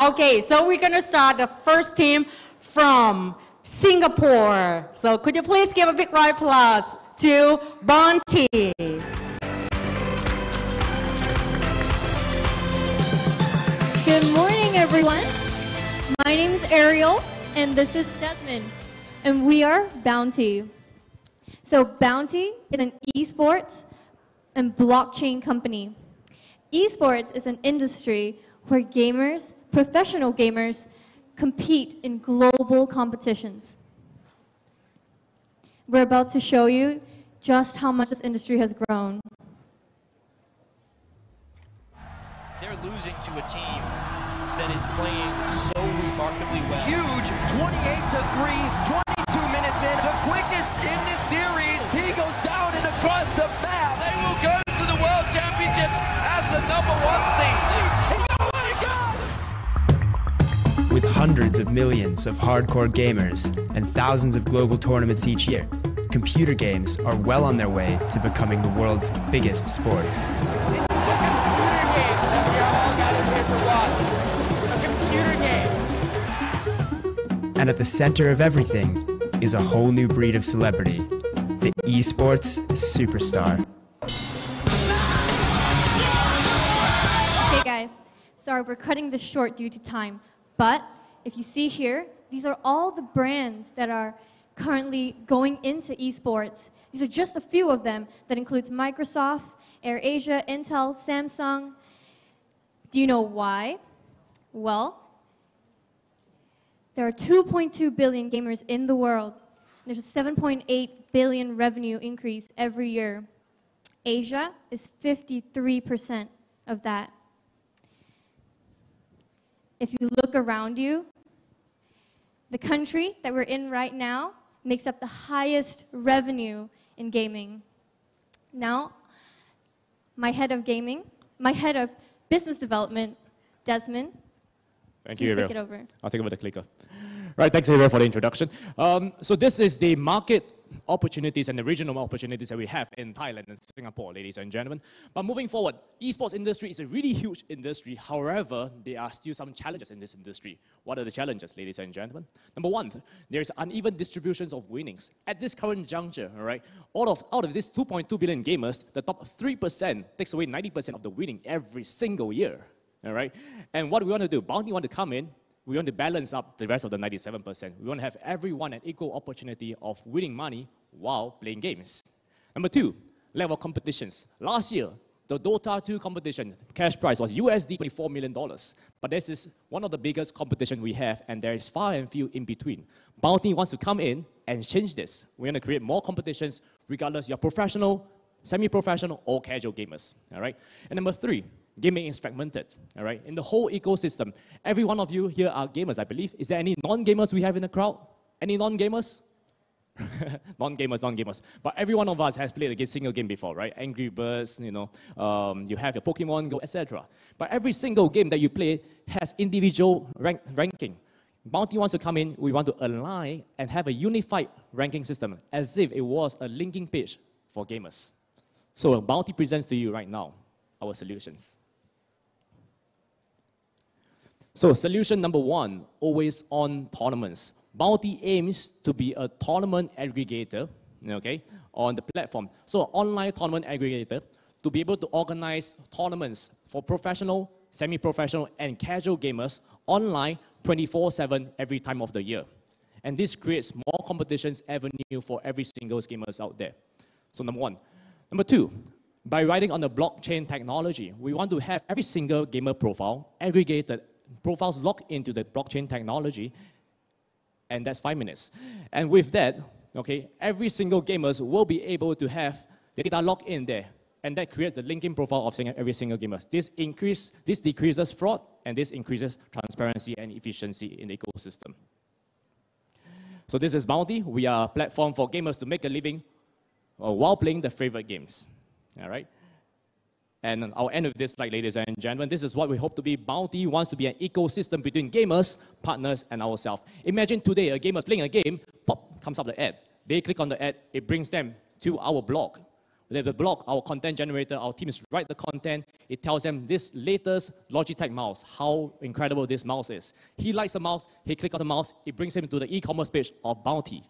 Okay, so we're gonna start the first team from Singapore. So could you please give a big round of applause to Bountie. Good morning, everyone. My name is Ariel, and this is Desmond, and we are Bountie. So Bountie is an esports and blockchain company. Esports is an industry where gamers, professional gamers, compete in global competitions. We're about to show you just how much this industry has grown. They're losing to a team that is playing so remarkably well. Huge 28-3, 22 minutes in, the quickest in this series. He goes down and across the map. They will go to the World Championships as the #1 seed. Oh my God! With hundreds of millions of hardcore gamers and thousands of global tournaments each year, computer games are well on their way to becoming the world's biggest sports. And at the center of everything is a whole new breed of celebrity, the esports superstar. Okay, guys, sorry, we're cutting this short due to time, but if you see here, these are all the brands that are currently going into esports. These are just a few of them. That includes Microsoft, AirAsia, Intel, Samsung. Do you know why? Well, there are 2.2 billion gamers in the world. There's a 7.8 billion revenue increase every year. Asia is 53% of that. If you look around you, the country that we're in right now makes up the highest revenue in gaming. Now, my head of business development, Desmond. Thank you, Ariel. Take it over. I'll take over the clicker. Right, thanks, Ariel, for the introduction. So this is the market opportunities and the regional opportunities that we have in Thailand and Singapore, ladies and gentlemen. But moving forward, esports industry is a really huge industry. However, there are still some challenges in this industry. What are the challenges, ladies and gentlemen? Number one, there's uneven distributions of winnings. At this current juncture, all right, out of these 2.2 billion gamers, the top 3% takes away 90% of the winning every single year. All right? And what we want to do, Bountie want to come in, we want to balance up the rest of the 97%. We want to have everyone an equal opportunity of winning money while playing games. Number two, level of competitions. Last year, the Dota 2 competition cash prize was USD $24 million. But this is one of the biggest competition we have, and there is far and few in between. Bountie wants to come in and change this. We want to create more competitions, regardless you're professional, semi-professional, or casual gamers. All right? And number three, gaming is fragmented, all right? In the whole ecosystem, every one of you here are gamers, I believe. Is there any non-gamers we have in the crowd? Any non-gamers? non-gamers. But every one of us has played a single game before, right? Angry Birds, you know, you have your Pokemon Go, etc. But every single game that you play has individual ranking. Bountie wants to come in, we want to align and have a unified ranking system as if it was a linking page for gamers. So Bountie presents to you right now our solutions. So solution number one, always on tournaments. Bountie aims to be a tournament aggregator, okay, on the platform. So online tournament aggregator to be able to organize tournaments for professional, semi-professional, and casual gamers online 24/7 every time of the year. And this creates more competitions avenue for every single gamers out there. So number one. Number two, by riding on the blockchain technology, we want to have every single gamer profile aggregated, profiles logged into the blockchain technology, and that's 5 minutes. And with that, okay, every single gamers will be able to have the data logged in there, and that creates the linking profile of every single gamer. This decreases fraud, and this increases transparency and efficiency in the ecosystem. So this is Bountie. We are a platform for gamers to make a living while playing their favorite games. All right? And I'll end with this slide, ladies and gentlemen. This is what we hope to be. Bountie wants to be an ecosystem between gamers, partners, and ourselves. Imagine today a gamer playing a game, pop, comes up the ad. They click on the ad, it brings them to our blog. The blog, our content generator, our teams write the content. It tells them this latest Logitech mouse, how incredible this mouse is. He likes the mouse, he clicks on the mouse, it brings him to the e-commerce page of Bountie.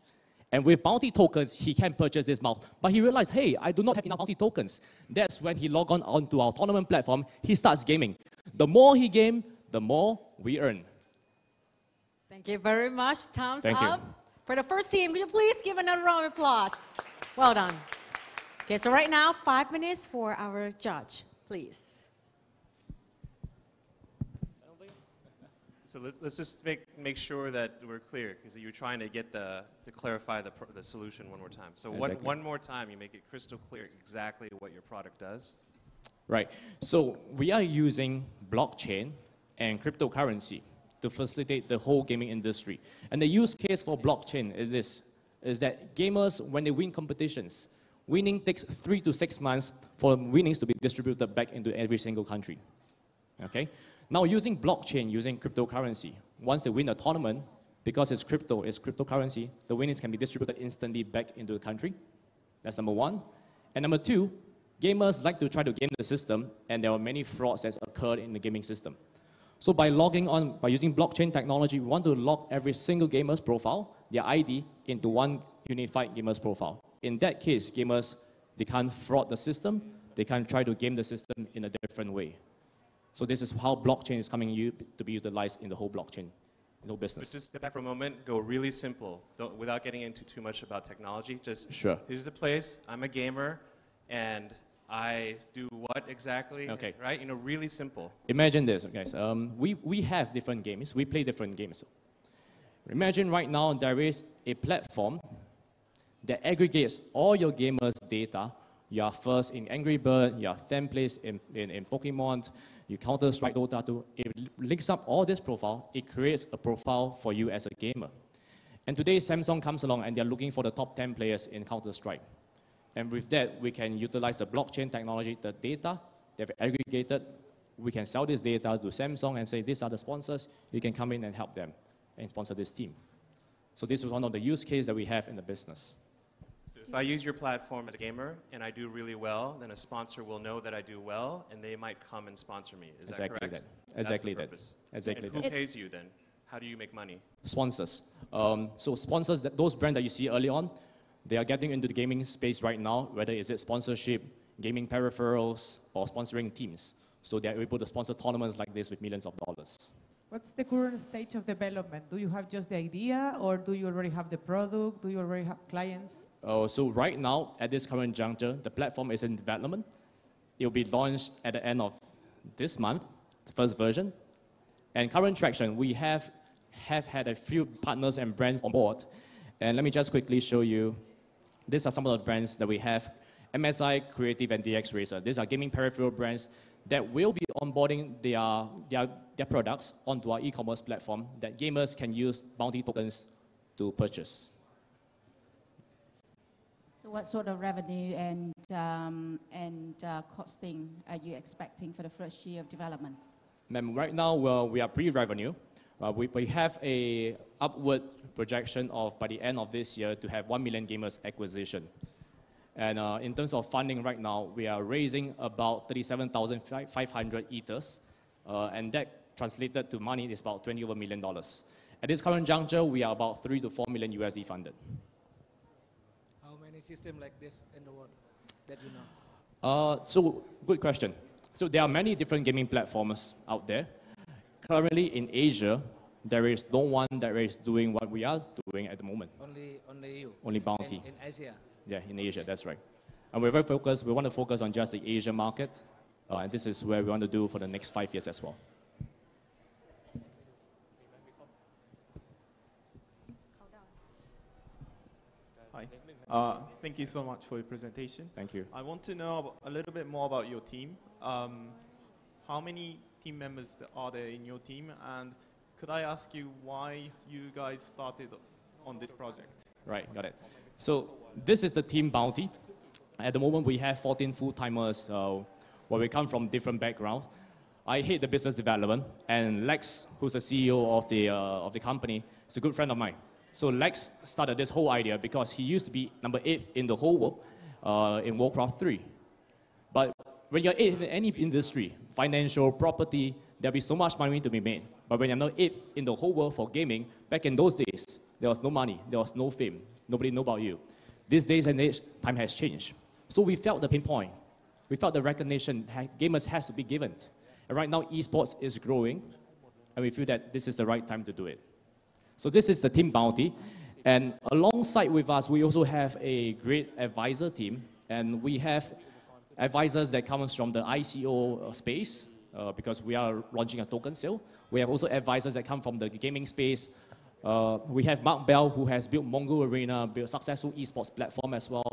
And with Bountie tokens, he can purchase this mouse. But he realized, hey, I do not have enough Bountie tokens. That's when he logged on onto our tournament platform, he starts gaming. The more he games, the more we earn. Thank you very much. Thumbs Thank you. up. For the first team, could you please give another round of applause? Well done. Okay, so right now, 5 minutes for our judge, please. So let's just make sure that we're clear, because you're trying to get to clarify the solution one more time. So Exactly. one more time, you make it crystal clear exactly what your product does. Right. So we are using blockchain and cryptocurrency to facilitate the whole gaming industry. And the use case for blockchain is that gamers, when they win competitions, winning takes 3 to 6 months for winnings to be distributed back into every single country. Okay? Now using blockchain, using cryptocurrency, once they win a tournament, because it's cryptocurrency, the winnings can be distributed instantly back into the country. That's number one. And number two, gamers like to try to game the system, and there are many frauds that occurred in the gaming system. So by logging on, by using blockchain technology, we want to log every single gamer's profile, their ID, into one unified gamer's profile. In that case, gamers, they can't fraud the system, they can't try to game the system in a different way. So this is how blockchain is coming to be utilized in the whole blockchain, in the whole business. Let's just step back for a moment, go really simple, without getting into too much about technology. Just Sure. Here's a place, I'm a gamer, and I do what exactly? Okay. Right? You know, really simple. Imagine this, guys. We have different games. We play different games. Imagine right now there is a platform that aggregates all your gamers' data. You are first in Angry Bird, you are 10th place in Pokemon, you Counter-Strike Dota 2. It links up all this profile. It creates a profile for you as a gamer. And today Samsung comes along and they're looking for the top 10 players in Counter-Strike. And with that, we can utilize the blockchain technology, the data they've aggregated. We can sell this data to Samsung and say, these are the sponsors. You can come in and help them and sponsor this team. So this is one of the use cases that we have in the business. So if I use your platform as a gamer and I do really well, then a sponsor will know that I do well, and they might come and sponsor me. Is that correct? Exactly that. That's the purpose. Exactly And who that. pays you then? How do you make money? Sponsors. So sponsors, those brands that you see early on, they are getting into the gaming space right now, whether it's sponsorship, gaming peripherals, or sponsoring teams. So they're able to sponsor tournaments like this with millions of dollars. What's the current stage of development? Do you have just the idea, or do you already have the product? Do you already have clients? So right now, at this current juncture, the platform is in development. It will be launched at the end of this month, the first version. And current traction, we have had a few partners and brands on board. And let me just quickly show you. These are some of the brands that we have. MSI, Creative, and DX Racer. These are gaming peripheral brands that will be onboarding their products onto our e-commerce platform that gamers can use Bountie tokens to purchase. So what sort of revenue and costing are you expecting for the first year of development? Ma'am, right now we are pre-revenue. We have a upward projection of, by the end of this year, to have 1 million gamers acquisition. And in terms of funding right now, we are raising about 37,500 ethers. And that translated to money is about $20 million. At this current juncture, we are about 3 to 4 million USD funded. How many systems like this in the world that you know? So, good question. So there are many different gaming platforms out there. Currently in Asia, there is no one that is doing what we are doing at the moment. Only you? Only Bountie. In Asia? Yeah, in Asia, that's right. And we're very focused. We want to focus on just the Asia market. And this is where we want to do for the next 5 years as well. Hi. Thank you so much for your presentation. Thank you. I want to know a little bit more about your team. How many team members are there in your team? And could I ask you why you guys started on this project? Right, got it. So this is the team Bountie. At the moment, we have 14 full-timers where we come from different backgrounds. I hate the business development, and Lex, who's the CEO of the company, is a good friend of mine. So Lex started this whole idea because he used to be number 8 in the whole world in Warcraft 3. But when you're in any industry, financial, property, there'll be so much money to be made. But when you're not it in the whole world for gaming, back in those days, there was no money, there was no fame, nobody knew about you. These days and age, time has changed. So we felt the pinpoint. We felt the recognition gamers has to be given. And right now, esports is growing, and we feel that this is the right time to do it. So this is the team Bountie. And alongside with us, we also have a great advisor team. And we have advisors that comes from the ICO space, because we are launching a token sale. We have also advisors that come from the gaming space. We have Mark Bell, who has built Mongo Arena, built a successful esports platform as well.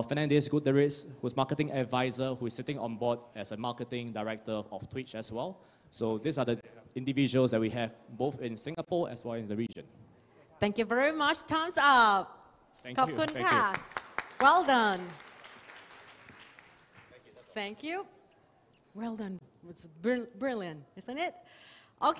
Fernandez Gutierrez, who's marketing advisor, who is sitting on board as a marketing director of Twitch as well. So these are the individuals that we have both in Singapore as well as in the region. Thank you very much. Thumbs up. Thank ขอบ you. คุณ Thank ค่ะ you. Well done. Thank you. Well done. It's brilliant, isn't it?